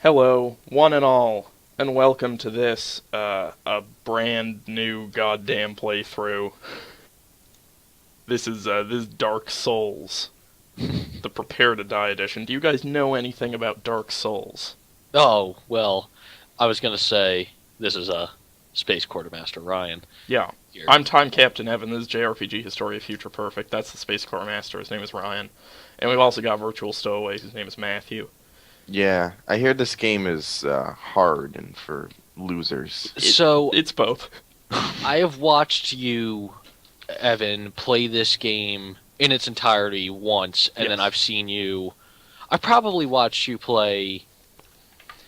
Hello, one and all, and welcome to this, a brand new goddamn playthrough. This is Dark Souls, the Prepare to Die edition. Do you guys know anything about Dark Souls? Oh, well, I was going to say this is a Space Quartermaster Ryan Yeah. here. I'm Time Captain Evan, this is JRPG Historia Future Perfect, that's the Space Corps Master, his name is Ryan. And we've also got Virtual Stowaway, his name is Matthew. Yeah, I hear this game is hard and for losers. It's both. I have watched you, Evan, play this game in its entirety once, and then Yes. I've seen you. I probably watched you play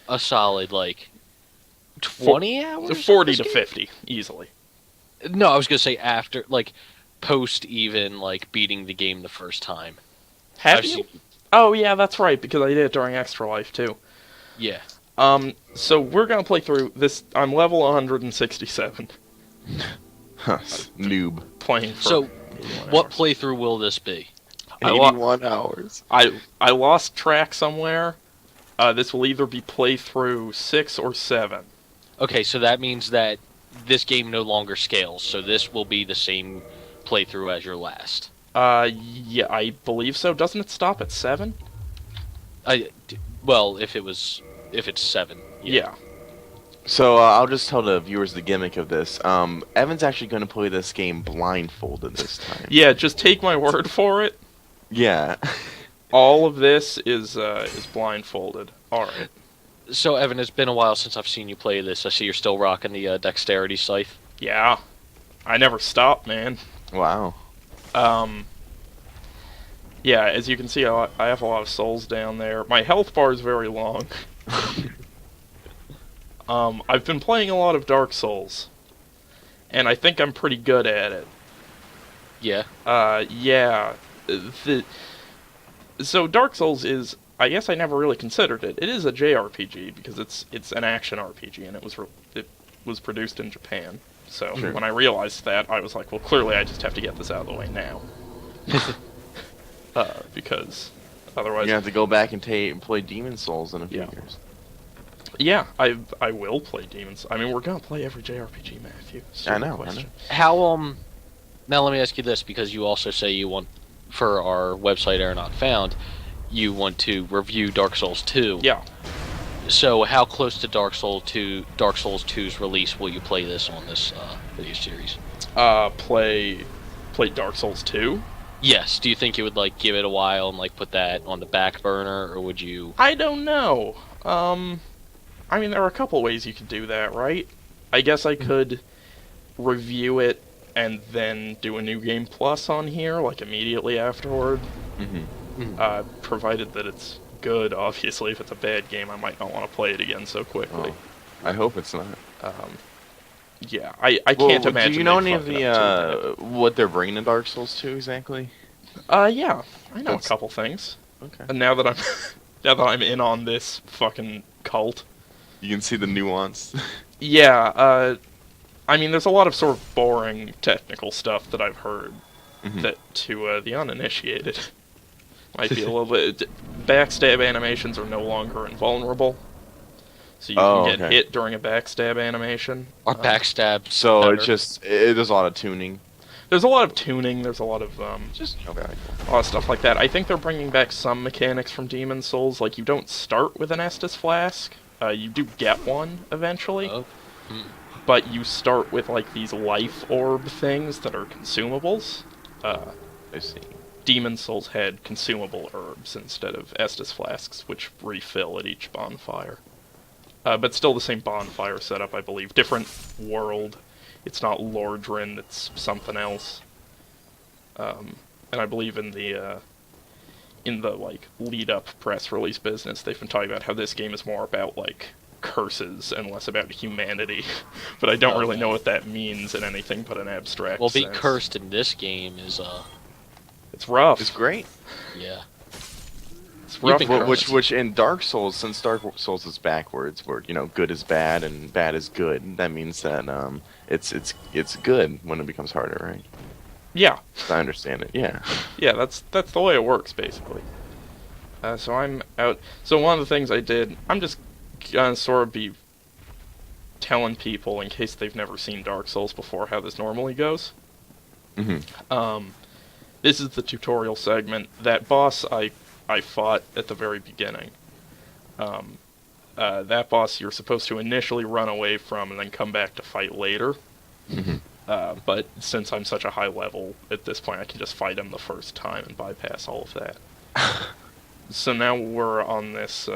a solid, 20 hours? of 40 this to game? 50, easily. No, I was going to say after, post even, beating the game the first time. Have I've you? seen- Oh yeah, that's right, because I did it during Extra Life too. Yeah. So we're gonna play through this. I'm level 167, Huh, noob. playing for. So, 81 what hours. playthrough will this be? I lo- 81 hours. I lost track somewhere. This will either be playthrough 6 or 7. Okay, so that means that this game no longer scales, so this will be the same playthrough as your last. Yeah, I believe so. Doesn't it stop at 7? Well, if it's 7. Yeah. So I'll just tell the viewers the gimmick of this. Evan's actually going to play this game blindfolded this time. Yeah, just take my word for it. Yeah. All of this is blindfolded. All right. So, Evan, it's been a while since I've seen you play this. I see you're still rocking the dexterity scythe. Yeah. I never stop, man. Wow. Yeah, as you can see, I have a lot of souls down there. My health bar is very long. I've been playing a lot of Dark Souls, and I think I'm pretty good at it. Yeah. Yeah. So Dark Souls is, I guess I never really considered it. It is a JRPG because it's an action RPG, and it was produced in Japan. So Sure. when I realized that, I was like, well, clearly I just have to get this out of the way now. Because otherwise... You have to go back and play Demon Souls in a few Yeah. years. Yeah, I will play Demons. I mean, we're gonna play every JRPG, Matthew. I know. How, now let me ask you this, because you also say you want, for our website Not Found, you want to review Dark Souls 2. Yeah. So, how close to Dark Souls 2's release will you play this on this video series? Play Dark Souls 2? Yes. Do you think you would give it a while and put that on the back burner, or would you? I don't know. I mean, there are a couple ways you could do that, right? I guess I could review it and then do a New Game Plus on here, immediately afterward. Mm-hmm. Provided that it's good. Obviously, if it's a bad game, I might not want to play it again so quickly. Oh, I hope it's not. Yeah, I can't imagine. Do you know they'd any of fuck it up too the what they're bringing in Dark Souls 2 exactly? bad. Yeah, I know What's- a couple things. Okay. And now that I'm now that I'm in on this fucking cult. You can see the nuance. Yeah, I mean, there's a lot of sort of boring technical stuff that I've heard Mhm. that to the uninitiated might be a little bit... Backstab animations are no longer invulnerable, so you can get okay. hit during a backstab animation. Our backstab. So better? there's a lot of tuning. There's a lot of tuning, there's a lot of Just okay. a lot of stuff like that. I think they're bringing back some mechanics from Demon Souls, like you don't start with an Estus Flask. You do get one eventually. Oh. Hmm. But you start with these life orb things that are consumables. I see. Demon Souls had consumable herbs instead of Estus Flasks, which refill at each bonfire. But still the same bonfire setup, I believe. Different world. It's not Lordran, it's something else. And I believe in the lead-up press release business, they've been talking about how this game is more about, curses and less about humanity. But I don't really know what that means in anything but an abstract Well, being sense. cursed in this game is It's rough. It's great. yeah. It's You've rough. been work. cursed. Which in Dark Souls, since Dark Souls is backwards, where good is bad and bad is good, that means that it's good when it becomes harder, right? Yeah. As I understand it. Yeah. Yeah, that's the way it works, basically. So I'm out. So one of the things I did, I'm just gonna sort of be telling people, in case they've never seen Dark Souls before, how this normally goes. Mm-hmm. This is the tutorial segment. That boss I fought at the very beginning. That boss you're supposed to initially run away from and then come back to fight later. Mm-hmm. But since I'm such a high level at this point, I can just fight him the first time and bypass all of that. So now we're on this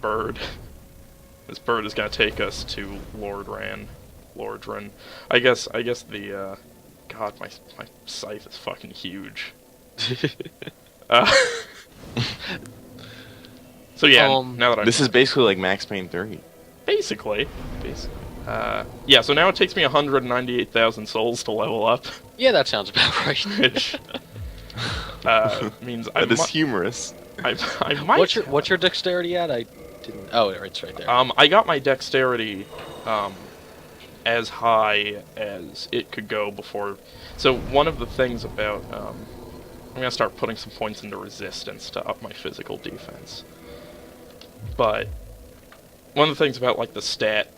bird. This bird is gonna take us to Lordran. I guess the God, my scythe is fucking huge. So yeah, now that I'm This is basically like Max Payne 3. basically. Yeah, so now it takes me 198,000 souls to level up, Yeah, that sounds about right. which means That is humorous. I might. What's your dexterity at? I didn't. Oh, it's right there. I got my dexterity as high as it could go before. So one of the things about I'm gonna start putting some points into resistance to up my physical defense. But one of the things about like the stat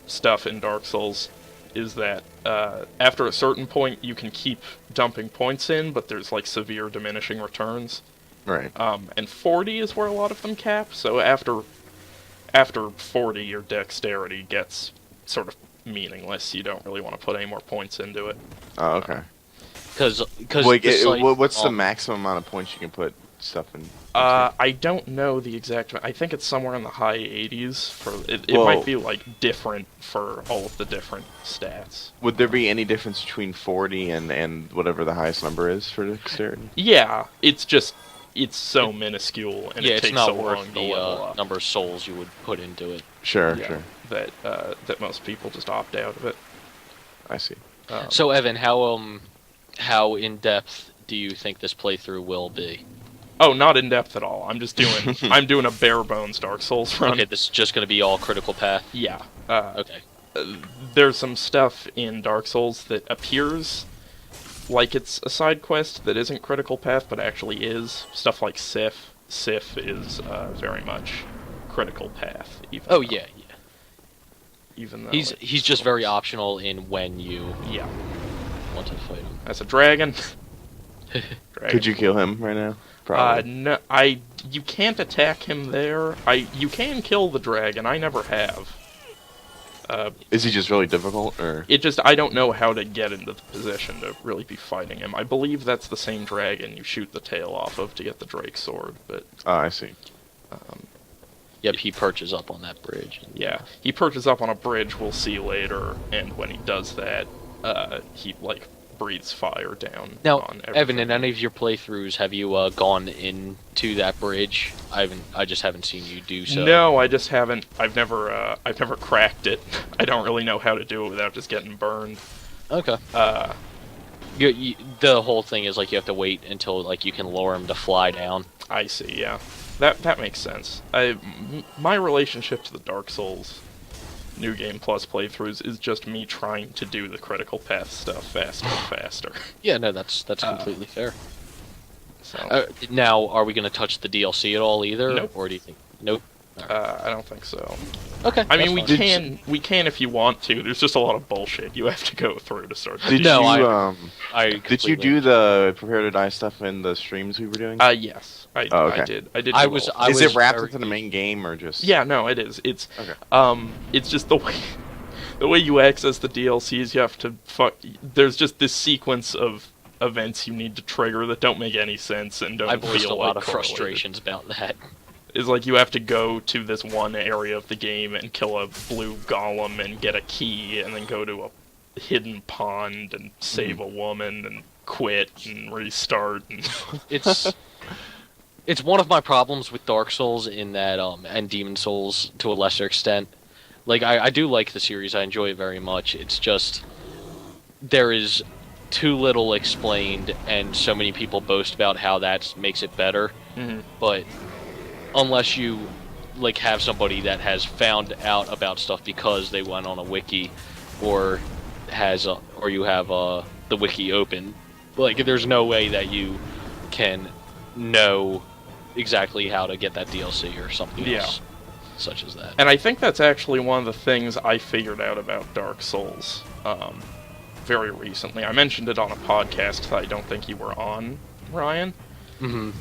stuff in Dark Souls is that after a certain point you can keep dumping points in, but there's like severe diminishing returns. Right. And 40 is where a lot of them cap. So after 40, your dexterity gets sort of meaningless. You don't really want to put any more points into it. Oh, okay. Because Like, what's the maximum amount of points you can put stuff in? I don't know the exact. I think it's somewhere in the high 80s. It Whoa. might be like different for all of the different stats. Would there be any difference between 40 and whatever the highest number is for dexterity? Yeah, it's so minuscule, and yeah, it it's takes not so worth long to the level up. number of souls you would put into it. Sure, Yeah, sure. That most people just opt out of it. I see. So Evan, how in depth do you think this playthrough will be? Oh, not in depth at all. I'm just doing I'm doing a bare bones Dark Souls run. Okay, this is just going to be all critical path. Yeah. Okay. There's some stuff in Dark Souls that appears like it's a side quest that isn't critical path, but actually is. Stuff like Sif. Sif is very much critical path. Oh yeah, yeah. Even though He's just very optional in when you yeah. want to fight him. That's a dragon. Could you kill him right now? Probably. No, you can't attack him there. You can kill the dragon. I never have. Is he just really difficult, or? I don't know how to get into the position to really be fighting him. I believe that's the same dragon you shoot the tail off of to get the Drake sword, but... Oh, I see. Yep, he perches up on that bridge. Yeah, he perches up on a bridge, we'll see later, and when he does that, he, like, breathes fire down Now, on everything. Evan, in any of your playthroughs, have you gone into that bridge? I just haven't seen you do so. No, I just haven't. I've never cracked it. I don't really know how to do it without just getting burned. Okay. The whole thing is like you have to wait until like you can lure him to fly down. I see. Yeah, that makes sense. My relationship to the Dark Souls New Game Plus playthroughs is just me trying to do the critical path stuff faster and faster. Yeah, no, that's completely fair. So Now, are we going to touch the DLC at all either? Nope. Or do you think... Nope. I don't think so. Okay. I mean, that's fine. we can if you want to. There's just a lot of bullshit you have to go through to start. Did No, you did you do the Prepare to Die stuff in the streams we were doing? Yes, I okay. I did. I did. I do was- all. I Is it wrapped very- into the main game or just? Yeah, no, it is. It's Okay. it's just the way you access the DLCs. You have to There's just this sequence of events you need to trigger that don't make any sense and don't I've feel voiced a lot like of correlated. frustrations about that. Is like you have to go to this one area of the game and kill a blue golem and get a key, and then go to a hidden pond and save a woman and quit and restart. And It's one of my problems with Dark Souls in that and Demon Souls to a lesser extent. Like I do like the series, I enjoy it very much. It's just there is too little explained, and so many people boast about how that makes it better. But unless you like have somebody that has found out about stuff because they went on a wiki, or you have the wiki open, like there's no way that you can know exactly how to get that DLC or something else. such as that. And I think that's actually one of the things I figured out about Dark Souls very recently. I mentioned it on a podcast that I don't think you were on, Ryan,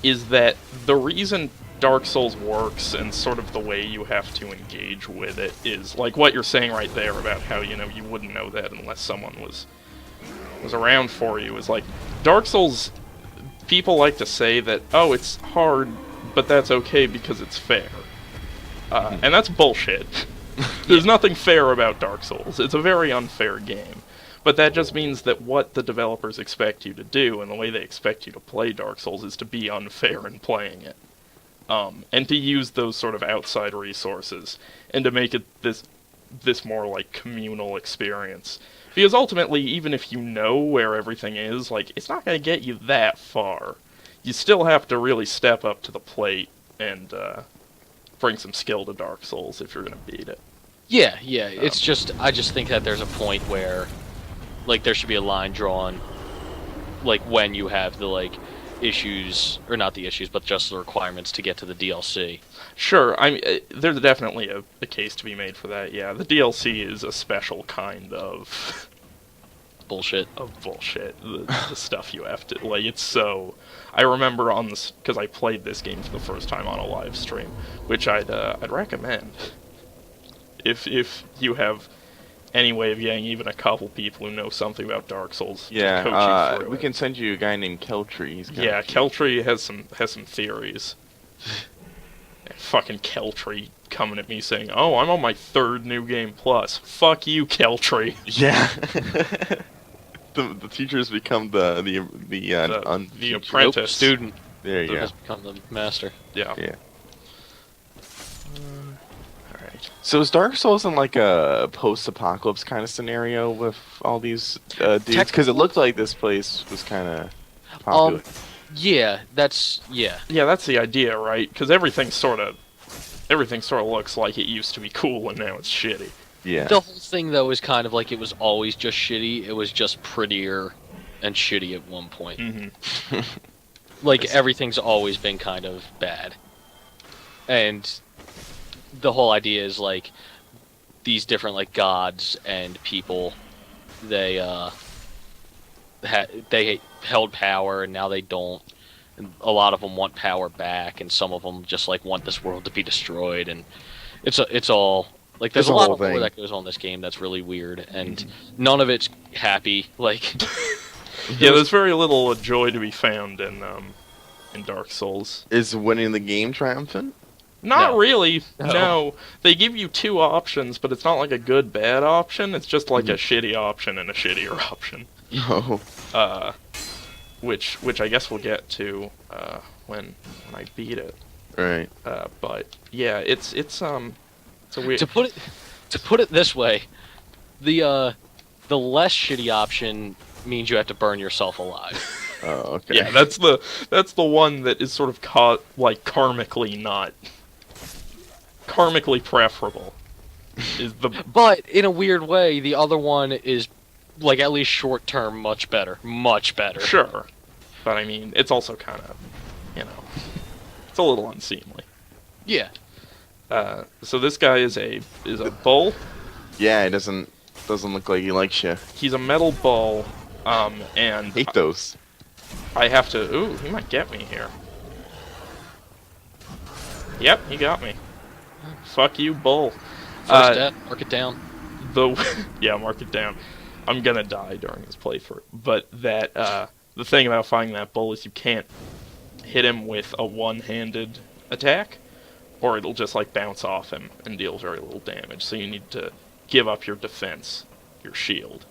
is that the reason Dark Souls works and sort of the way you have to engage with it is like what you're saying right there about how, you know, you wouldn't know that unless someone was around for you, is like Dark Souls, people like to say that, oh, it's hard, but that's okay because it's fair. And that's bullshit. There's nothing fair about Dark Souls. It's a very unfair game. But that just means that what the developers expect you to do and the way they expect you to play Dark Souls is to be unfair in playing it. And to use those sort of outside resources and to make it this more like communal experience. Because ultimately, even if you know where everything is, like, it's not going to get you that far. You still have to really step up to the plate and bring some skill to Dark Souls if you're going to beat it. Yeah. It's just, I just think that there's a point where, like, there should be a line drawn, like, when you have the, like, issues, or not the issues, but just the requirements to get to the DLC. Sure, I mean, there's definitely a case to be made for that, yeah. The DLC is a special kind of Bullshit. The stuff you have to, like, it's so... I remember on this, because I played this game for the first time on a live stream, which I'd recommend. If you have any way of getting even a couple people who know something about Dark Souls to coach you through we it. can send you a guy named Keltree. Yeah, Keltree has some theories. Fucking Keltree coming at me saying, "Oh, I'm on my 3rd New Game Plus." Fuck you, Keltree. Yeah. the teachers become the apprentice student. There you Who go. has become the master. Yeah. Alright. So is Dark Souls in like a post-apocalypse kind of scenario with all these dudes? Because it looked like this place was kind of popular. Yeah, that's Yeah, that's the idea, right? Because everything sort of looks like it used to be cool and now it's shitty. Yeah. The whole thing, though, is kind of like it was always just shitty. It was just prettier and shitty at one point. Mm-hmm. Like, everything's always been kind of bad. And the whole idea is, like, these different, like, gods and people, they held power, and now they don't. And a lot of them want power back, and some of them just, like, want this world to be destroyed, and it's all... Like, there's a lot of lore that goes on in this game that's really weird, and none of it's happy. Like, yeah, there's very little joy to be found in Dark Souls. Is winning the game triumphant? Not No. really. No. No. They give you 2 options, but it's not like a good bad option. It's just like a shitty option and a shittier option. No. Which I guess we'll get to when I beat it. Right. But yeah, it's a weird. to put it this way, the less shitty option means you have to burn yourself alive. Oh, okay. Yeah, that's the one that is sort of karmically preferable. Is the But in a weird way, the other one is, like, at least short term, much better. Much better. Sure, but I mean, it's also kind of, you know, it's a little unseemly. Yeah. So this guy is a bull. Yeah, it doesn't look like he likes you. He's a metal bull, and Hate those. I have to. Ooh, he might get me here. Yep, he got me. Fuck you, bull. First death, mark it down. Yeah, mark it down. I'm gonna die during this playthrough. But the thing about fighting that bull is you can't hit him with a one-handed attack, or it'll just like bounce off him and deal very little damage. So you need to give up your defense, your shield.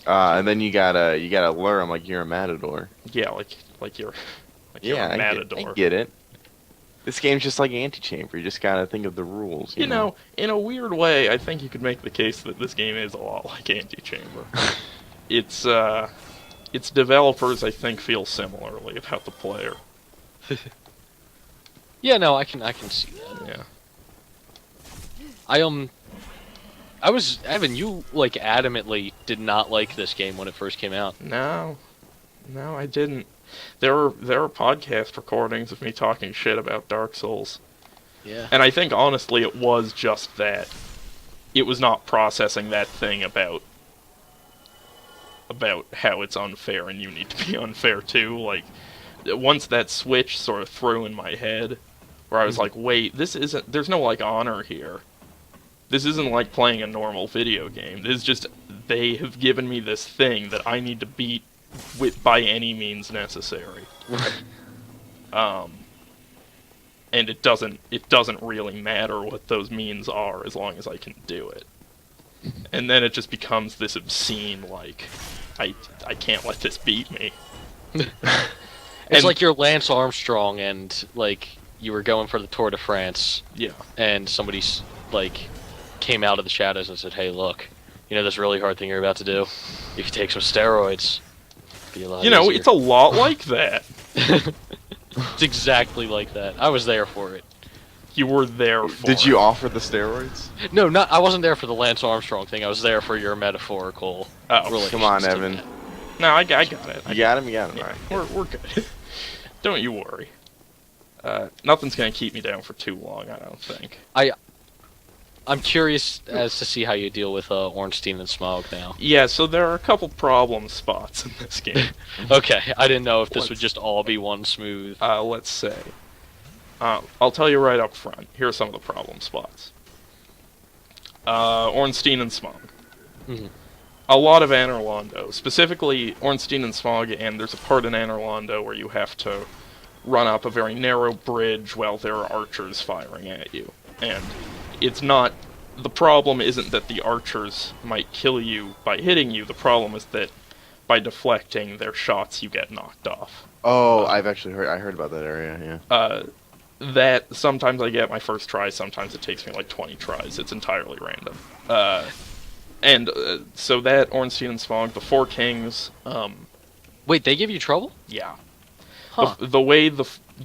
And then you gotta lure him like you're a matador. Yeah, like you're Yeah, a matador. I get it. This game's just like Antichamber. You just gotta think of the rules. You know, in a weird way, I think you could make the case that this game is a lot like Antichamber. Its developers, I think, feel similarly about the player. Yeah, no, I can see that. Yeah. Evan, you, like, adamantly did not like this game when it first came out. No, I didn't. There were podcast recordings of me talking shit about Dark Souls. Yeah. And I think, honestly, it was just that. It was not processing that thing about how it's unfair and you need to be unfair too. Like, once that switch sort of threw in my head, where I was like, wait, this isn't, there's no, like, honor here. This isn't like playing a normal video game. This is just, they have given me this thing that I need to beat by any means necessary. And it doesn't really matter what those means are as long as I can do it. And then it just becomes this obscene, like, I can't let this beat me. It's like you're Lance Armstrong and, like, you were going for the Tour de France. Yeah. And somebody's, like, came out of the shadows and said, hey, look, you know this really hard thing you're about to do? If you take some steroids, it'll be a lot easier. It's a lot like that. It's exactly like that. I was there for it. You were there for Did it. you offer the steroids? No, I wasn't there for the Lance Armstrong thing. I was there for your metaphorical relations. Come on, to Evan. that. No, I got it. You got him? Yeah, Alright. we're good. Don't you worry. Nothing's gonna keep me down for too long, I don't think. I'm curious as to see how you deal with Ornstein and Smog now. Yeah, so there are a couple problem spots in this game. Okay, I didn't know if this would just all be one smooth. Let's say. I'll tell you right up front. Here are some of the problem spots. Ornstein and Smog. A lot of Anor Londo. Specifically, Ornstein and Smog, and there's a part in Anor Londo where you have to run up a very narrow bridge while there are archers firing at you. And it's not... The problem isn't that the archers might kill you by hitting you. The problem is that by deflecting their shots, you get knocked off. Oh, I've actually heard about that area, yeah. That sometimes I get my first try, sometimes it takes me like 20 tries. It's entirely random. So that, Ornstein and Smog, the Four Kings, Wait, they give you trouble? yeah. Huh.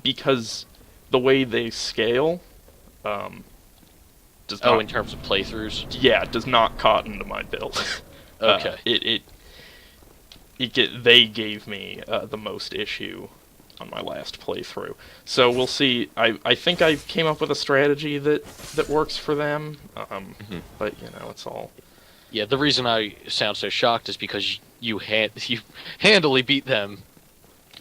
Because the way they scale, does not... in terms of playthroughs? Yeah, does not cotton to my build. Okay. They gave me the most issue on my last playthrough. So we'll see. I think I came up with a strategy that works for them. But it's all... Yeah, the reason I sound so shocked is because you handily beat them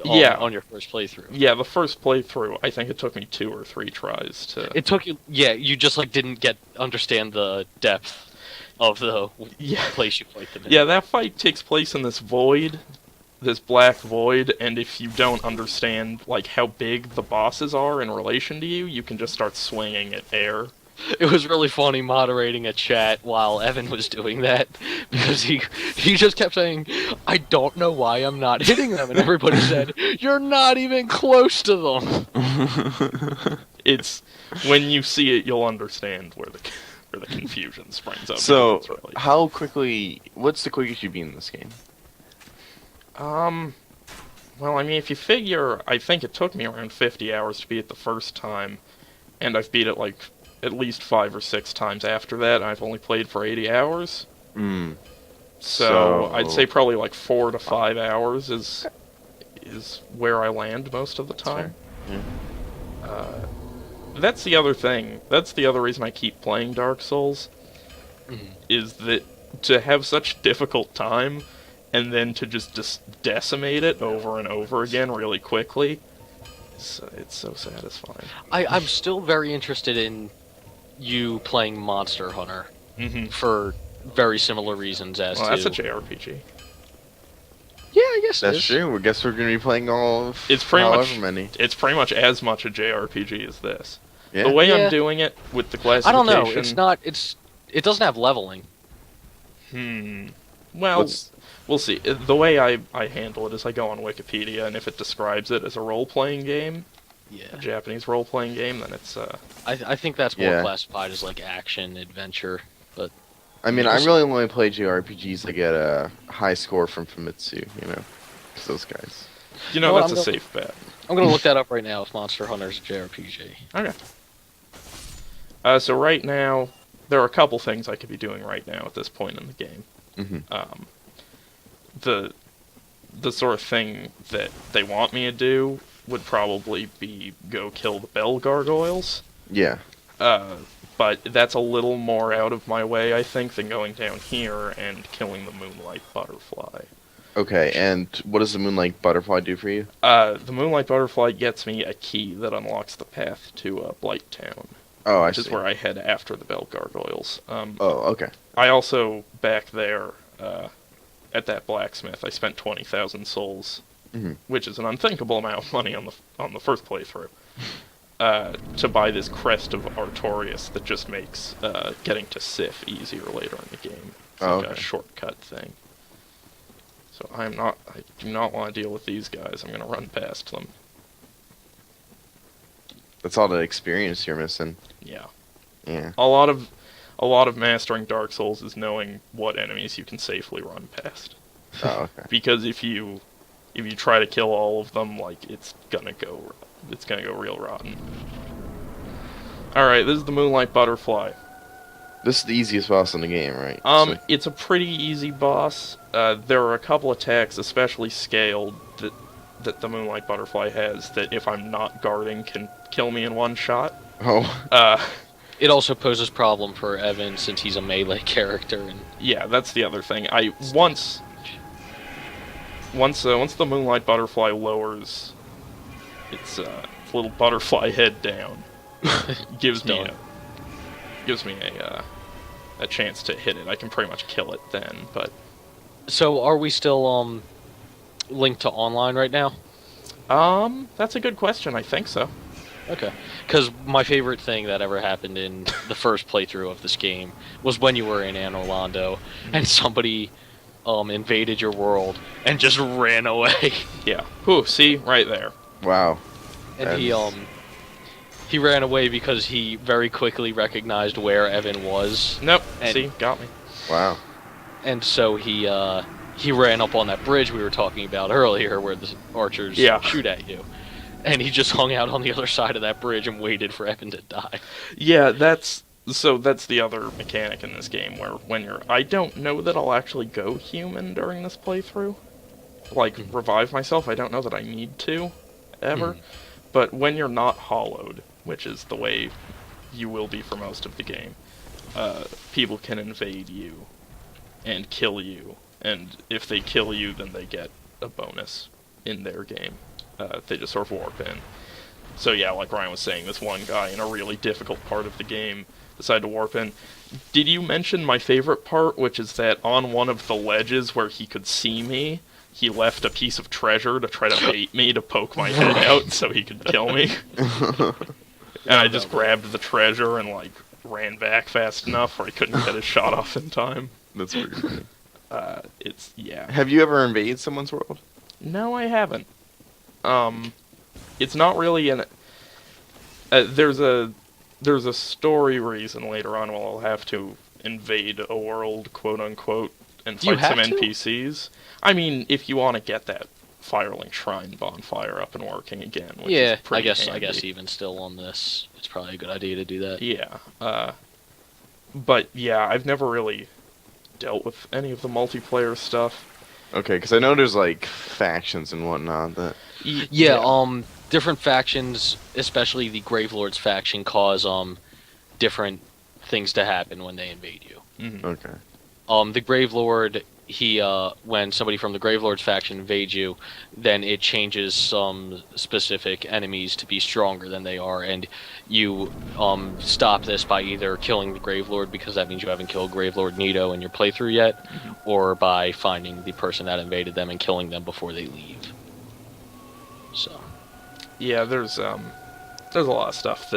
on your first playthrough. Yeah, the first playthrough, I think it took me 2 or 3 tries to... It took you... Yeah, you just, like, didn't understand the depth of the place you fight them in. Yeah, that fight takes place in this void, this black void, and if you don't understand, like, how big the bosses are in relation to you, you can just start swinging at air. It was really funny moderating a chat while Evan was doing that, because he just kept saying, I don't know why I'm not hitting them, and everybody said, you're not even close to them! It's... When you see it, you'll understand where the confusion springs up. So, Really... how quickly... What's the quickest you've been in this game? Well, I mean, if you figure, I think it took me around 50 hours to beat it the first time, and I've beat it, like, at least 5 or 6 times after that, and I've only played for 80 hours. So I'd say probably, like, 4 to 5 hours is where I land most of the time. That's the other thing. That's the other reason I keep playing Dark Souls, is that to have such difficult time, and then to just decimate it over and over again really quickly, it's so satisfying. I'm still very interested in you playing Monster Hunter for very similar reasons as to... that's a JRPG. Yeah, I guess that's true. I guess we're going to be playing all of it's pretty however much, many. It's pretty much as much a JRPG as this. Yeah. The way I'm doing it with the classification... I don't know. It's not... It doesn't have leveling. Well, we'll see. The way I handle it is I go on Wikipedia, and if it describes it as a role-playing game, a Japanese role-playing game, then it's... I think that's more classified as, like, action, adventure, but... I mean, I really only play JRPGs that get a high score from Famitsu, It's those guys. That's a safe bet. I'm going to look that up right now if Monster Hunter's a JRPG. Okay. So right now, there are a couple things I could be doing right now at this point in the game. The sort of thing that they want me to do would probably be go kill the bell gargoyles. Yeah. But that's a little more out of my way, I think, than going down here and killing the Moonlight Butterfly. Okay, and what does the Moonlight Butterfly do for you? The Moonlight Butterfly gets me a key that unlocks the path to Blight Town. Oh, which is where I head after the Bell Gargoyles. Okay. I also, back there, at that blacksmith, I spent 20,000 souls, which is an unthinkable amount of money on the first playthrough, to buy this Crest of Artorias that just makes getting to Sif easier later in the game. It's like a shortcut thing. So I do not want to deal with these guys. I'm going to run past them. That's all the experience you're missing. Yeah. Yeah. A lot of mastering Dark Souls is knowing what enemies you can safely run past. Oh, okay. Because if you try to kill all of them, like it's gonna go real rotten. All right, this is the Moonlight Butterfly. This is the easiest boss in the game, right? It's a pretty easy boss. There are a couple attacks, especially scaled, that the Moonlight Butterfly has that if I'm not guarding can kill me in one shot. Oh. It also poses problem for Evan since he's a melee character. And yeah, that's the other thing. Once the Moonlight Butterfly lowers its little butterfly head down, gives me a chance to hit it. I can pretty much kill it then. But so, are we still linked to online right now? That's a good question. I think so. Okay. Because my favorite thing that ever happened in the first playthrough of this game was when you were in Anne Orlando and somebody invaded your world and just ran away. Yeah. Whew, see? Right there. Wow. And he ran away because he very quickly recognized where Evan was. Nope. See? Got me. Wow. And so he ran up on that bridge we were talking about earlier where the archers shoot at you. And he just hung out on the other side of that bridge and waited for Evan to die. Yeah, that's the other mechanic in this game where I don't know that I'll actually go human during this playthrough. Like, revive myself, I don't know that I need to, ever. But when you're not hollowed, which is the way you will be for most of the game, people can invade you and kill you. And if they kill you, then they get a bonus in their game. They just sort of warp in. So yeah, like Ryan was saying, this one guy in a really difficult part of the game decided to warp in. Did you mention my favorite part, which is that on one of the ledges where he could see me, he left a piece of treasure to try to bait me to poke my head out so he could kill me? And I just grabbed the treasure and like ran back fast enough where he couldn't get his shot off in time. That's pretty funny. Have you ever invaded someone's world? No, I haven't. It's not really there's a story reason later on where I'll have to invade a world, quote unquote, and fight some NPCs. I mean, if you want to get that Firelink Shrine bonfire up and working again, which is pretty handy. I guess even still on this, it's probably a good idea to do that. Yeah. But yeah, I've never really dealt with any of the multiplayer stuff. Okay, because I know there's like factions and whatnot that. Different factions, especially the Gravelords faction, cause different things to happen when they invade you. Mm-hmm. Okay. The Gravelord, when somebody from the Gravelords faction invades you, then it changes some specific enemies to be stronger than they are, and you stop this by either killing the Gravelord, because that means you haven't killed Gravelord Nito in your playthrough yet, or by finding the person that invaded them and killing them before they leave. So. Yeah, there's a lot of stuff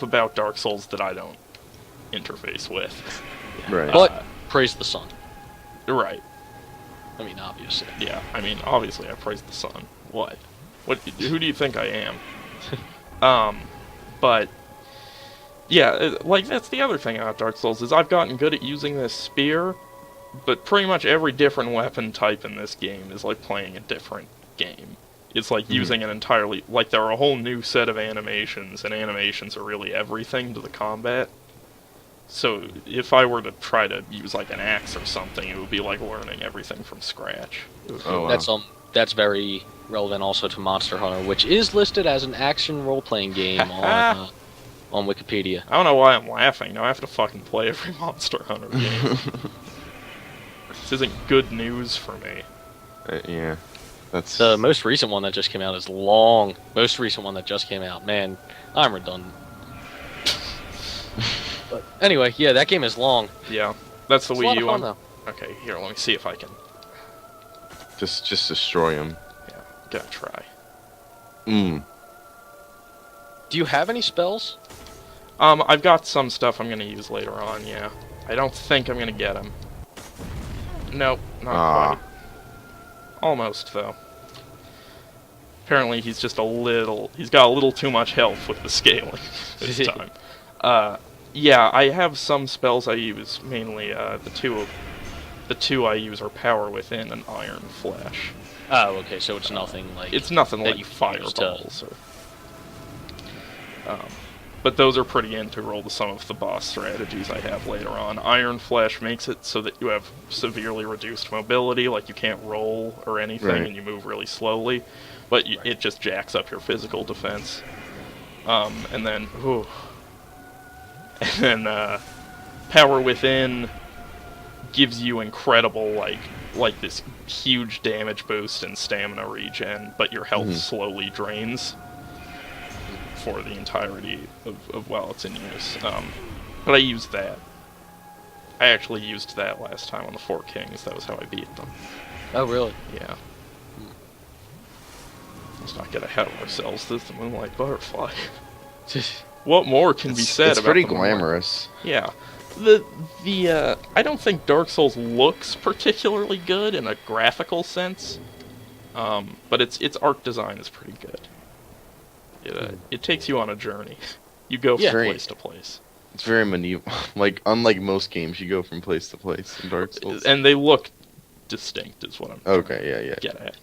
about Dark Souls that I don't interface with. Right. But praise the sun. Right. I mean, obviously. Yeah, I mean, obviously I praise the sun. What? Who do you think I am? But yeah, like that's the other thing about Dark Souls is I've gotten good at using this spear, but pretty much every different weapon type in this game is like playing a different game. It's like using an entirely... Like, there are a whole new set of animations, and animations are really everything to the combat. So, if I were to try to use, like, an axe or something, it would be like learning everything from scratch. Oh, wow. That's very relevant also to Monster Hunter, which is listed as an action role-playing game on on Wikipedia. I don't know why I'm laughing. Now I have to fucking play every Monster Hunter game. This isn't good news for me. Yeah. That's... The most recent one that just came out is long. Most recent one that just came out. Man, I'm redundant. But anyway, yeah, that game is long. Yeah, that's the It's a Wii lot of U fun, one. though. Okay, here, let me see if I can. Just destroy him. Yeah, gotta try. Mm. Do you have any spells? I've got some stuff I'm gonna use later on, yeah. I don't think I'm gonna get him. Nope, not quite. Almost, though. Apparently he's just he's got a little too much health with the scaling this time. Yeah, I have some spells I use, mainly, the two I use are Power Within and Iron Flash. Oh, okay, so it's nothing like... It's nothing that like you use fireballs or... but those are pretty integral to some of the boss strategies I have later on. Iron Flash makes it so that you have severely reduced mobility, like you can't roll or anything, Right. and you move really slowly, but it just jacks up your physical defense. And then, Power Within gives you incredible, like this huge damage boost and stamina regen, but your health slowly drains for the entirety of while it's in use. But I used that. I actually used that last time on the Four Kings. That was how I beat them. Oh, really? Yeah. Let's not get ahead of ourselves. This is the Moonlight Butterfly. What more can be said It's about pretty the Moonlight- glamorous. Yeah. I don't think Dark Souls looks particularly good in a graphical sense. But its art design is pretty good. It takes you on a journey. You go from Very- place to place. It's very medieval. Like, unlike most games, you go from place to place in Dark Souls. And they look distinct, is what I'm trying Okay, yeah. to get at.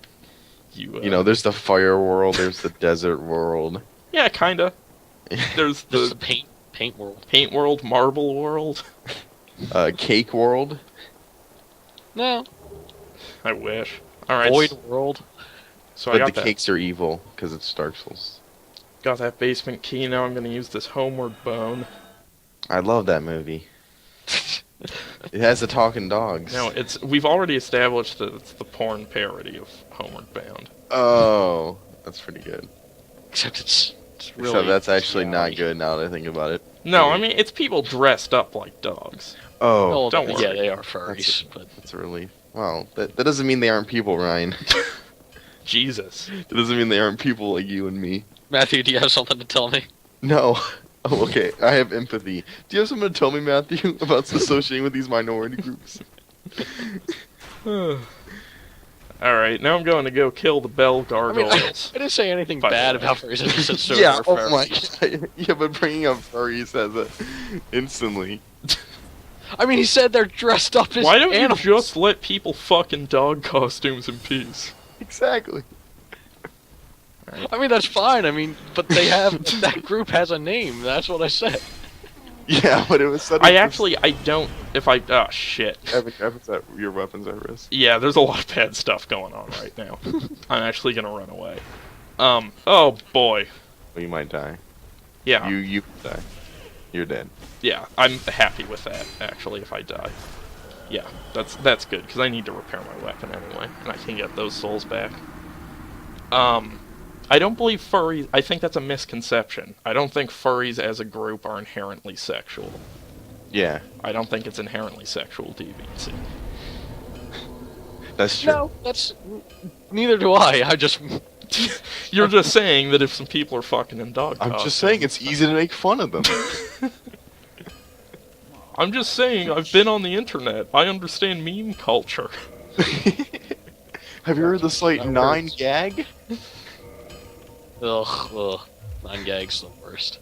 You there's the fire world, there's the desert world. Yeah, kinda. There's This is the the paint world. paint world, marble world. Cake world. No. I wish. Alright, Void world. so I But got the that. cakes are evil, because it's Dark Souls. Got that basement key, now I'm gonna use this homeward bone. I love that movie. It has the talking dogs. No, we've already established that it's the porn parody of Homeward Bound. Oh, that's pretty good. Except it's really... Except that's actually not reality. good now that I think about it. No, I mean, it's people dressed up like dogs. Oh, Well, don't yeah, worry. they are furries, but... that's a relief. Wow, that doesn't mean they aren't people, Ryan. Jesus. It doesn't mean they aren't people like you and me. Matthew, do you have something to tell me? No. Oh, okay. I have empathy. Do you have something to tell me, Matthew, about associating with these minority groups? Alright, now I'm going to go kill the bell I mean, gargoyles. I didn't say anything By the bad way. about furries. I just said so Yeah, are oh my furries. god. Yeah, but bringing up furries as a... instantly. I mean, he said they're dressed up as Why don't animals. you just let people fuck in dog costumes in peace? Exactly. I mean, that's fine. I mean, but they have... that group has a name. That's what I said. Yeah, but it was such I don't... Oh, shit. Your weapons at risk. Yeah, there's a lot of bad stuff going on right now. I'm actually gonna run away. Oh boy. Well, you might die. Yeah, You die. You're dead. yeah, I'm happy with that, actually, if I die. Yeah, that's good, because I need to repair my weapon anyway, and I can get those souls back. I don't believe furries... I think that's a misconception. I don't think furries as a group are inherently sexual. Yeah, I don't think it's inherently sexual deviancy. that's true. No, that's... Neither do I. I just... You're just saying that if some people are fucking in dog I'm costumes... just saying it's easy to make fun of them. I'm just saying, I've been on the internet. I understand meme culture. Have you heard the site That 9gag? Ugh. 9gag's the worst.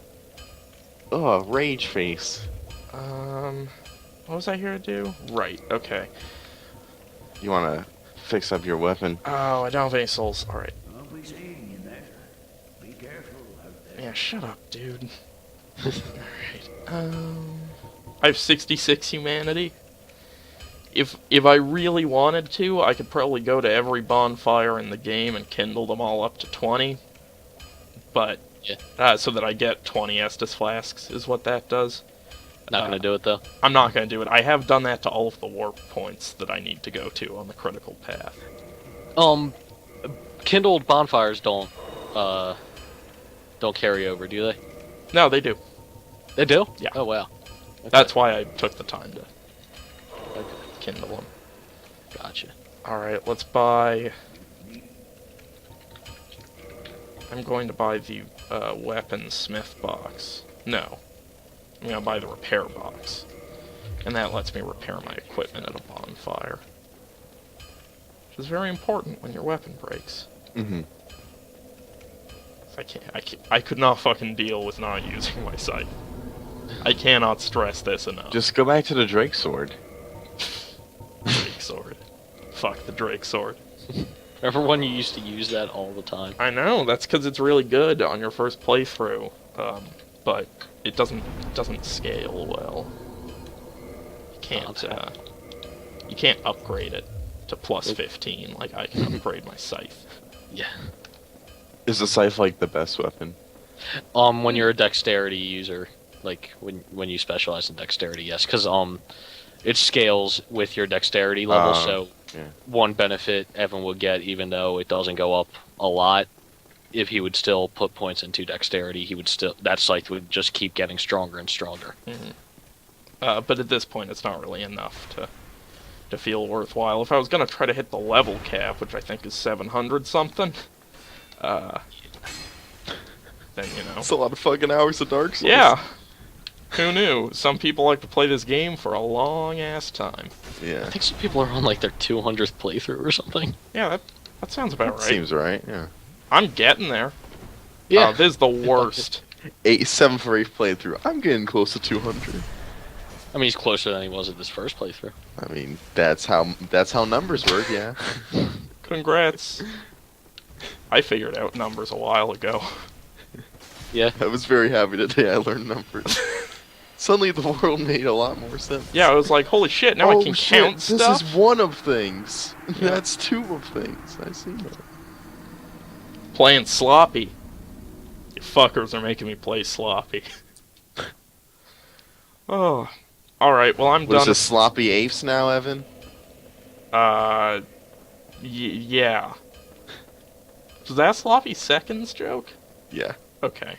Oh, rage face. What was I here to do? Right, okay. You wanna fix up your weapon? Oh, I don't have any souls. Alright. Nobody's aiding you there. Be careful out there. Yeah, shut up, dude. Alright, I have 66 humanity. If I really wanted to, I could probably go to every bonfire in the game and kindle them all up to 20. But so that I get 20 Estus flasks, is what that does. Not gonna do it though. I'm not going to do it. I have done that to all of the warp points that I need to go to on the critical path. Kindled bonfires don't carry over, do they? No, they do. They do? Yeah. Oh wow. Okay. That's why I took the time to kindle them. Gotcha. Alright, let's buy... I'm going to buy the weaponsmith box. No. I'm going to buy the repair box. And that lets me repair my equipment at a bonfire. Which is very important when your weapon breaks. Mm-hmm. I could not fucking deal with not using my sight. I cannot stress this enough. Just go back to the Drake sword. Drake sword. Fuck the Drake sword. Remember when you used to use that all the time? I know, that's because it's really good on your first playthrough, but it doesn't scale well. You can't upgrade it to plus 15 like I can upgrade my scythe. Yeah. Is the scythe like the best weapon? When you're a dexterity user, like when you specialize in dexterity, yes, because it scales with your dexterity level. So yeah. one benefit Evan would get, even though it doesn't go up a lot, if he would still put points into dexterity, that scythe would just keep getting stronger and stronger. Mm-hmm. But at this point, it's not really enough to feel worthwhile. If I was gonna try to hit the level cap, which I think is 700 something, then you know. That's a lot of fucking hours of Dark Souls. Yeah. Who knew? Some people like to play this game for a long ass time. Yeah. I think some people are on like their 200th playthrough or something. Yeah, that sounds about right. Seems right. Yeah. I'm getting there. Yeah. This is the worst. 7 for 8 playthrough. I'm getting close to 200. I mean, he's closer than he was at this first playthrough. I mean, that's how numbers work. Yeah. Congrats. I figured out numbers a while ago. Yeah. I was very happy today I learned numbers. Suddenly the world made a lot more sense. Yeah, I was like, holy shit, now I can count this stuff? is one of things. Yeah. That's 2 of things. I see that. Playing sloppy. You fuckers are making me play sloppy. Oh. Alright, well I'm What is done. this, sloppy apes now, Evan? Yeah. Was that a sloppy seconds joke? Yeah. Okay.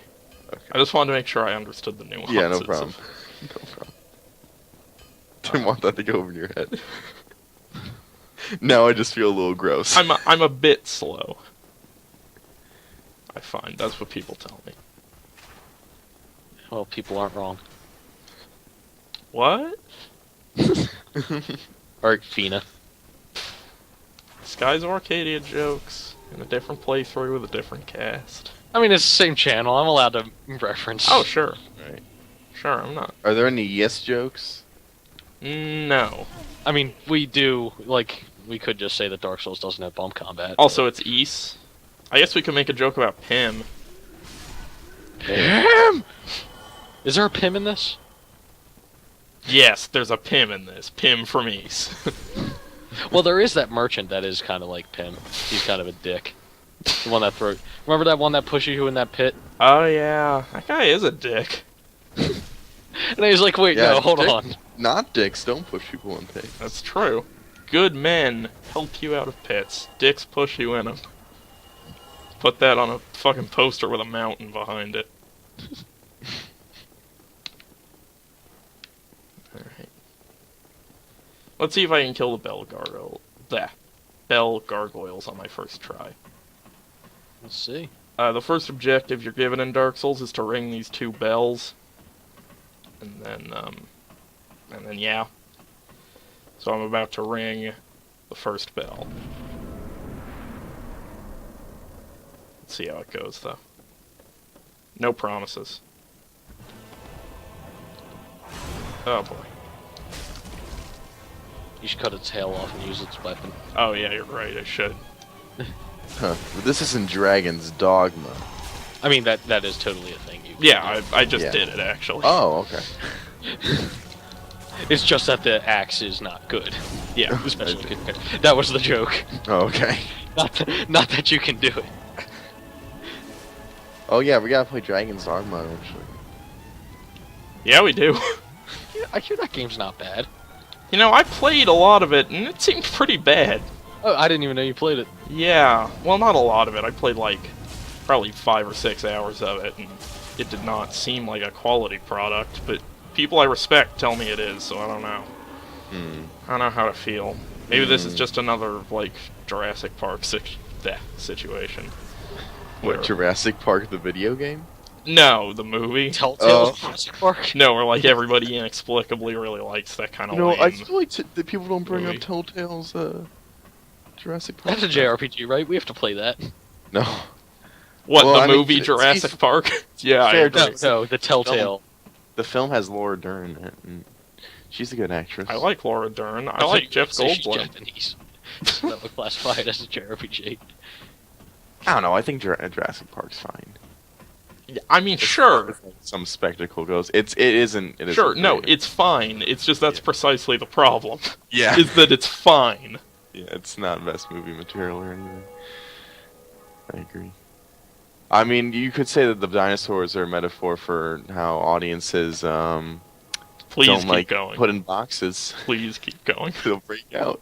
I just wanted to make sure I understood the nuances. Yeah, no problem. No problem. Didn't want that to go over your head. Now I just feel a little gross. I'm a bit slow. I find that's what people tell me. Well, people aren't wrong. What? Or Fina. Skies Arcadia jokes in a different playthrough with a different cast. I mean, it's the same channel. I'm allowed to reference. Oh, sure. Right. Sure, I'm not. Are there any yes jokes? No. I mean, we do, like, we could just say that Dark Souls doesn't have bump combat. Also, it's Ys. I guess we could make a joke about Pim. Pim! Is there a Pim in this? Yes, there's a Pim in this. Pim from Ys. Well, there is that merchant that is kind of like Pim. He's kind of a dick. The one that remember that one that pushes you in that pit? Oh, yeah. That guy is a dick. And he's like, wait, Yeah, no, hold dick- on. Not dicks don't push people in pigs. That's true. Good men help you out of pits. Dicks push you in them. Put that on a fucking poster with a mountain behind it. Alright. Let's see if I can kill the bell gargoyles on my first try. Let's see. The first objective you're given in Dark Souls is to ring these 2 bells. And then yeah. So I'm about to ring the first bell. Let's see how it goes, though. No promises. Oh boy. You should cut its tail off and use its weapon. Oh yeah, you're right, I should. Huh. But this isn't Dragon's Dogma. I mean, that is totally a thing. Yeah, I just Yeah. did it, actually. Oh, okay. It's just that the axe is not good. Yeah. Especially compared. That was the joke. Oh, okay. Not that you can do it. Oh yeah, we gotta play Dragon's Dogma eventually. Yeah, we do. Yeah, I hear that game's not bad. You know, I played a lot of it, and it seemed pretty bad. Oh, I didn't even know you played it. Yeah, well, not a lot of it. I played, like, probably 5 or 6 hours of it, and it did not seem like a quality product, but people I respect tell me it is, so I don't know. I don't know how to feel. Maybe this is just another, like, Jurassic Park situation. What, Where- Jurassic Park the video game? No, the movie. Telltale's Jurassic Park. No, where, like, everybody inexplicably really likes that kind of No, I lame feel like that people don't bring movie. up Telltale's Jurassic Park. That's a JRPG, right? We have to play that. No. What, Well, the I mean, movie it's- Jurassic Park? Yeah, I Fair agree. No, the Telltale. The film has Laura Dern in it, and she's a good actress. I like Laura Dern. I thought like you were Jeff gonna say she's Goldblum. Japanese. That would classify it as a JRPG. I don't know. I think Jurassic Park's fine. I mean, sure. Some spectacle goes. It isn't. It Sure, isn't no, great. it's fine. It's just that's precisely the problem. Yeah. Is that it's fine. Yeah, it's not best movie material or anything. I agree. I mean, you could say that the dinosaurs are a metaphor for how audiences Please don't keep like going. put in boxes. Please keep going. They'll break out.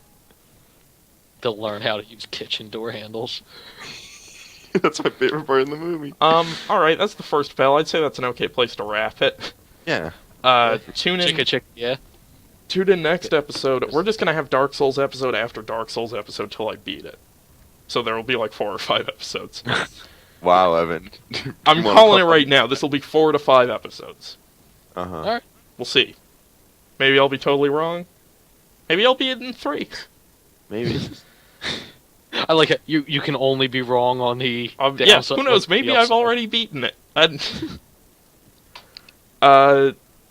They'll learn how to use kitchen door handles. That's my favorite part in the movie. Alright, that's the first bell. I'd say that's an okay place to wrap it. Yeah. Tune in. Chicka, yeah. Tune in next episode. We're just gonna have Dark Souls episode after Dark Souls episode till I beat it. So there will be like 4 or 5 episodes. Wow, Evan. I'm calling it right now. This will be 4 to 5 episodes. Uh-huh. Alright. We'll see. Maybe I'll be totally wrong. Maybe I'll be in 3. Maybe. I like it. You can only be wrong on the. Yeah, downside- who knows? the Maybe I've upside. already beaten it.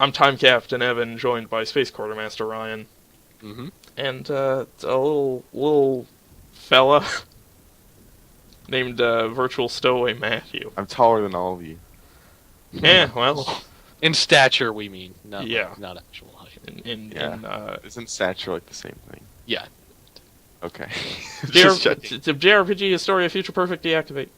I'm Time Captain Evan, joined by Space Quartermaster Ryan, Mhm. and a little fella named Virtual Stowaway Matthew. I'm taller than all of you. Yeah, well, In stature, we mean. Not, Yeah. Not actual height. Yeah. Isn't stature like the same thing? Yeah. Okay. Just checking. JRPG Historia Future Perfect deactivate.